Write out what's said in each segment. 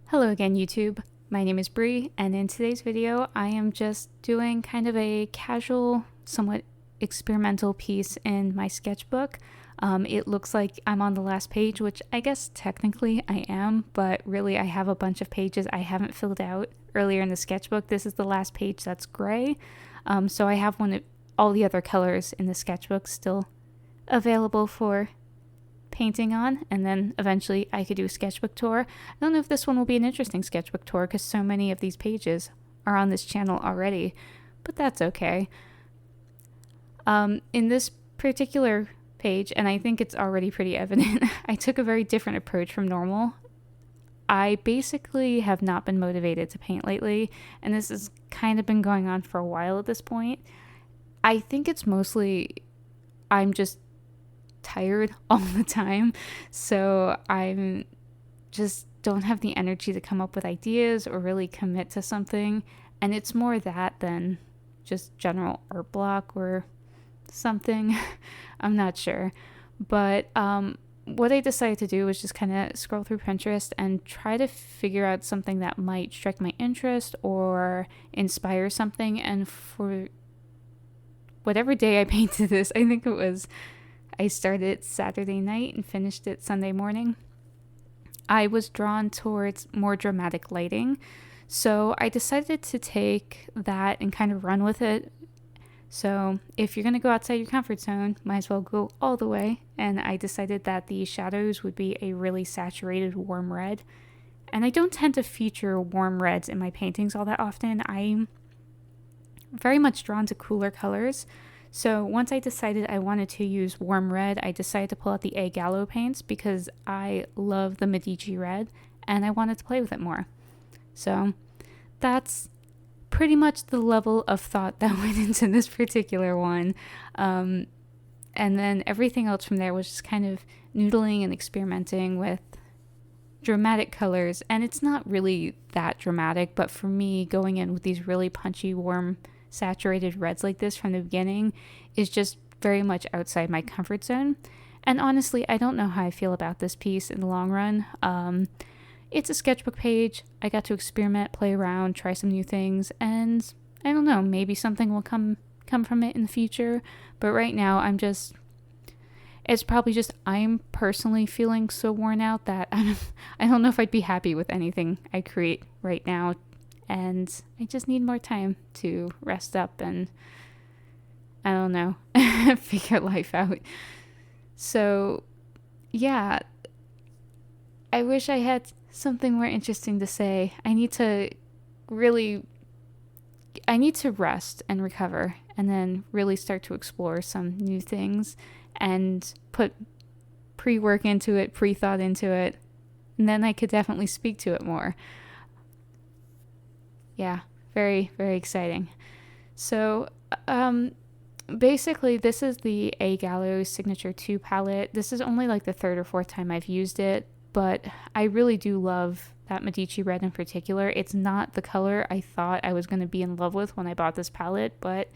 Hello again, YouTube. My name is Bree, and in today's video, I am just doing kind of a casual, somewhat experimental piece in my sketchbook. It looks like I'm on the last page, which I guess technically I am, but really I have a bunch of pages I haven't filled out earlier in the sketchbook. This is the last page that's gray, so I have all the other colors in the sketchbook still available for painting on, and then eventually I could do a sketchbook tour. I don't know if this one will be an interesting sketchbook tour because so many of these pages are on this channel already, but that's okay. In this particular page, and I think it's already pretty evident, I took a very different approach from normal. I basically have not been motivated to paint lately, and this has kind of been going on for a while at this point. I think it's mostly I'm just tired all the time, so I'm just don't have the energy to come up with ideas or really commit to something, and it's more that than just general art block or something. I'm not sure, but what I decided to do was just kind of scroll through Pinterest and try to figure out something that might strike my interest or inspire something. And for whatever day I painted this, I think I started Saturday night and finished it Sunday morning, I was drawn towards more dramatic lighting. So I decided to take that and kind of run with it. So if you're going to go outside your comfort zone, might as well go all the way. And I decided that the shadows would be a really saturated warm red. And I don't tend to feature warm reds in my paintings all that often. I'm very much drawn to cooler colors. So once I decided I wanted to use warm red, I decided to pull out the Gallo paints because I love the Medici red and I wanted to play with it more. So that's pretty much the level of thought that went into this particular one. And then everything else from there was just kind of noodling and experimenting with dramatic colors. And it's not really that dramatic, but for me, going in with these really punchy, warm, saturated reds like this from the beginning is just very much outside my comfort zone. And honestly, I don't know how I feel about this piece in the long run. It's a sketchbook page. I got to experiment, play around, try some new things, and I don't know, maybe something will come from it in the future. But right now, it's probably just I'm personally feeling so worn out that I don't know if I'd be happy with anything I create right now. And I just need more time to rest up and, I don't know, figure life out. So, yeah, I wish I had something more interesting to say. I need to rest and recover and then really start to explore some new things and put pre-work into it, pre-thought into it, and then I could definitely speak to it more. Yeah, very, very exciting. So, basically, this is the Gallo Signature 2 palette. This is only like the third or fourth time I've used it, but I really do love that Medici red in particular. It's not the color I thought I was going to be in love with when I bought this palette, but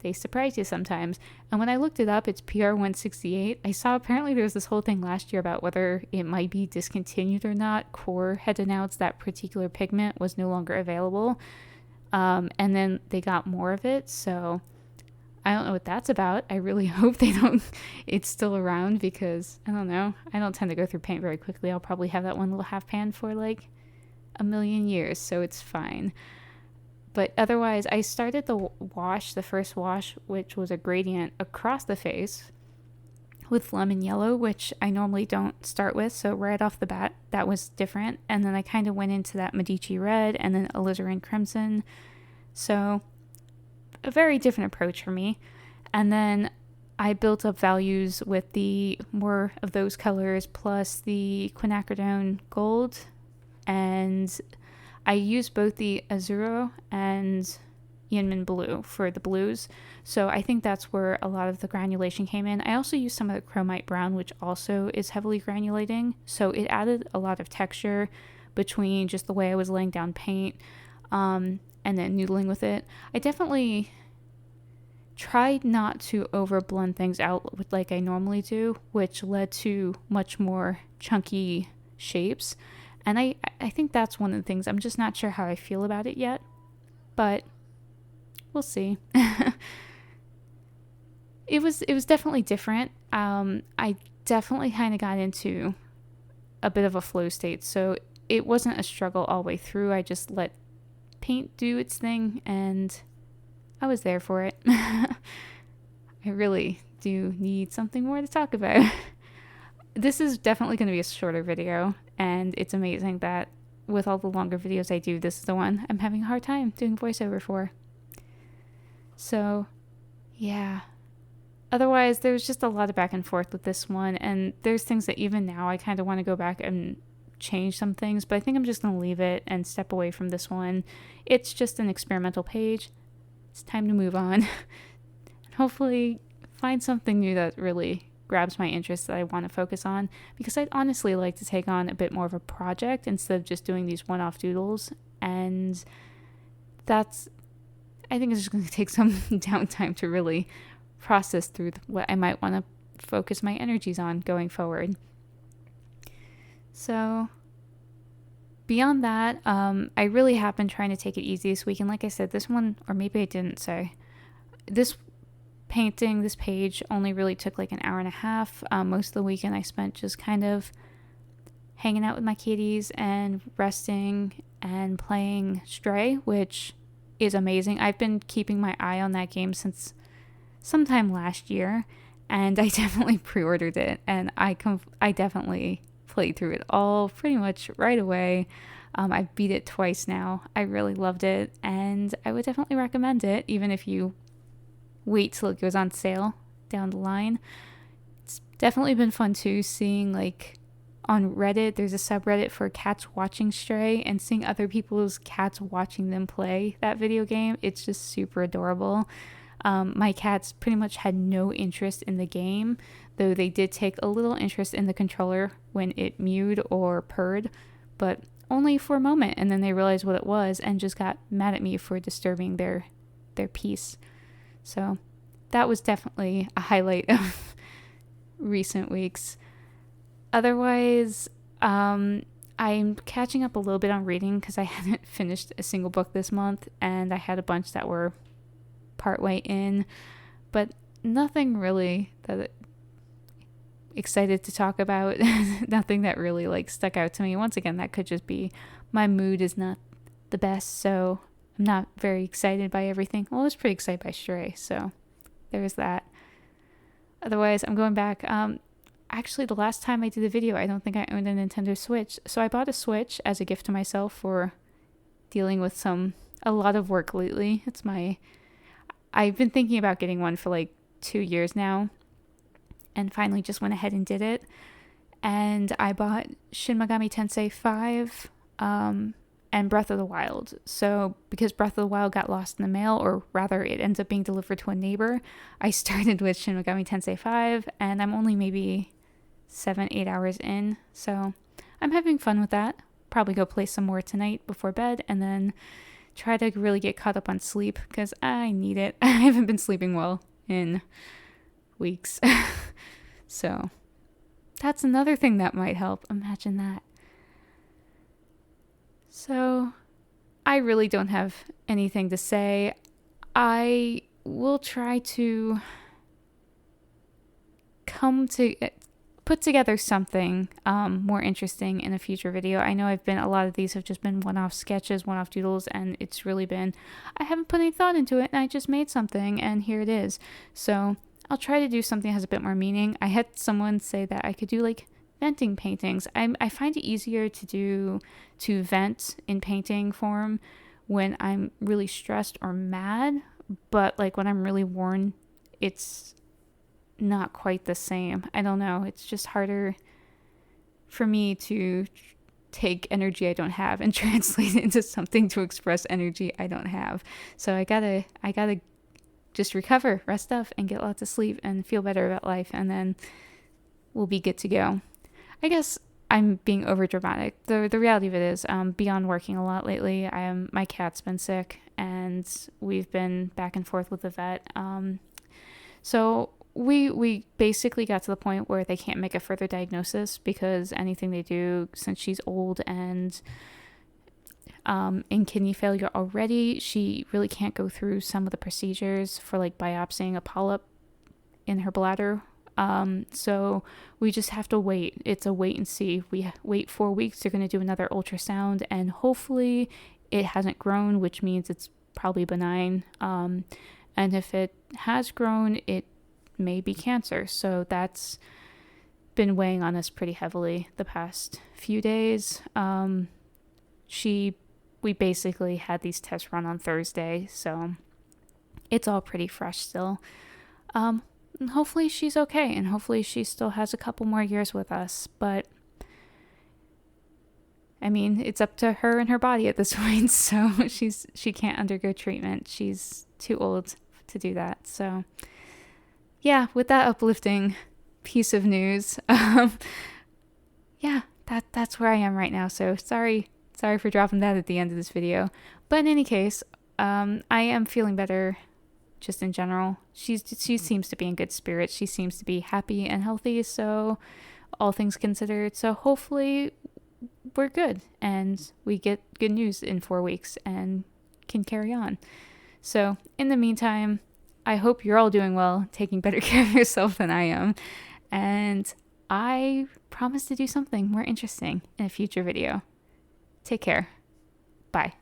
they surprise you sometimes. And when I looked it up, it's PR 168. I saw apparently there was this whole thing last year about whether it might be discontinued or not. Core had announced that particular pigment was no longer available. And then they got more of it. So I don't know what that's about. I really hope it's still around because I don't know. I don't tend to go through paint very quickly. I'll probably have that one little half pan for like a million years. So it's fine. But otherwise, I started the first wash, which was a gradient across the face with lemon yellow, which I normally don't start with. So right off the bat, that was different. And then I kind of went into that Medici red and then alizarin crimson. So a very different approach for me. And then I built up values with the more of those colors plus the quinacridone gold, and I use both the Azzurro and Yinmin blue for the blues. So I think that's where a lot of the granulation came in. I also used some of the chromite brown, which also is heavily granulating. So it added a lot of texture between just the way I was laying down paint and then noodling with it. I definitely tried not to over blend things out with like I normally do, which led to much more chunky shapes. And I think that's one of the things. I'm just not sure how I feel about it yet, but we'll see. It was definitely different. I definitely kind of got into a bit of a flow state, so it wasn't a struggle all the way through. I just let paint do its thing, and I was there for it. I really do need something more to talk about. This is definitely going to be a shorter video, and it's amazing that with all the longer videos I do, this is the one I'm having a hard time doing voiceover for. So, yeah. Otherwise, there's just a lot of back and forth with this one, and there's things that even now I kind of want to go back and change some things, but I think I'm just going to leave it and step away from this one. It's just an experimental page. It's time to move on. And hopefully find something new that really grabs my interest that I want to focus on, because I'd honestly like to take on a bit more of a project instead of just doing these one-off doodles, and that's, I think it's just going to take some downtime to really process through what I might want to focus my energies on going forward. So beyond that, I really have been trying to take it easy this week, and like I said, this one, or maybe I didn't say, this painting, this page only really took like an hour and a half. Most of the weekend I spent just kind of hanging out with my kitties and resting and playing Stray, which is amazing. I've been keeping my eye on that game since sometime last year, and I definitely pre-ordered it, and I definitely played through it all pretty much right away. I've beat it twice now. I really loved it, and I would definitely recommend it, even if you wait till it goes on sale down the line. It's definitely been fun too, seeing like on Reddit, there's a subreddit for cats watching Stray, and seeing other people's cats watching them play that video game. It's just super adorable. My cats pretty much had no interest in the game, though they did take a little interest in the controller when it mewed or purred, but only for a moment, and then they realized what it was and just got mad at me for disturbing their peace. So that was definitely a highlight of recent weeks. Otherwise, I'm catching up a little bit on reading because I hadn't finished a single book this month, and I had a bunch that were partway in, but nothing really that excited to talk about. Nothing that really like stuck out to me. Once again, that could just be my mood is not the best, so I'm not very excited by everything. Well, I was pretty excited by Stray, so there's that. Otherwise, I'm going back. Actually, the last time I did a video, I don't think I owned a Nintendo Switch, so I bought a Switch as a gift to myself for dealing with a lot of work lately. I've been thinking about getting one for like 2 years now, and finally just went ahead and did it. And I bought Shin Megami Tensei 5 and Breath of the Wild. So because Breath of the Wild got lost in the mail, or rather it ends up being delivered to a neighbor, I started with Shin Megami Tensei 5, and I'm only maybe 7-8 hours in. So I'm having fun with that. Probably go play some more tonight before bed, and then try to really get caught up on sleep because I need it. I haven't been sleeping well in weeks. So that's another thing that might help. Imagine that. So I really don't have anything to say. I will try to put together something more interesting in a future video. I know a lot of these have just been one-off sketches, one-off doodles, and it's really been, I haven't put any thought into it, and I just made something, and here it is. So I'll try to do something that has a bit more meaning. I had someone say that I could do like venting paintings. I find it easier to vent in painting form when I'm really stressed or mad, but like when I'm really worn, it's not quite the same. I don't know. It's just harder for me to take energy I don't have and translate it into something to express energy I don't have. So I gotta just recover, rest up, and get lots of sleep and feel better about life, and then we'll be good to go. I guess I'm being over dramatic. The reality of it is, beyond working a lot lately, my cat's been sick, and we've been back and forth with the vet. So we basically got to the point where they can't make a further diagnosis, because anything they do, since she's old and in kidney failure already, she really can't go through some of the procedures for like biopsying a polyp in her bladder. So we just have to wait. It's a wait and see. We wait 4 weeks. They're going to do another ultrasound, and hopefully it hasn't grown, which means it's probably benign. And if it has grown, it may be cancer. So that's been weighing on us pretty heavily the past few days. We basically had these tests run on Thursday, so it's all pretty fresh still. And hopefully she's okay, and hopefully she still has a couple more years with us. But I mean, it's up to her and her body at this point. So she can't undergo treatment. She's too old to do that. So yeah, with that uplifting piece of news, yeah, that's where I am right now. So sorry for dropping that at the end of this video. But in any case, I am feeling better just in general. She seems to be in good spirits. She seems to be happy and healthy, so all things considered. So hopefully we're good and we get good news in 4 weeks and can carry on. So in the meantime, I hope you're all doing well, taking better care of yourself than I am. And I promise to do something more interesting in a future video. Take care. Bye.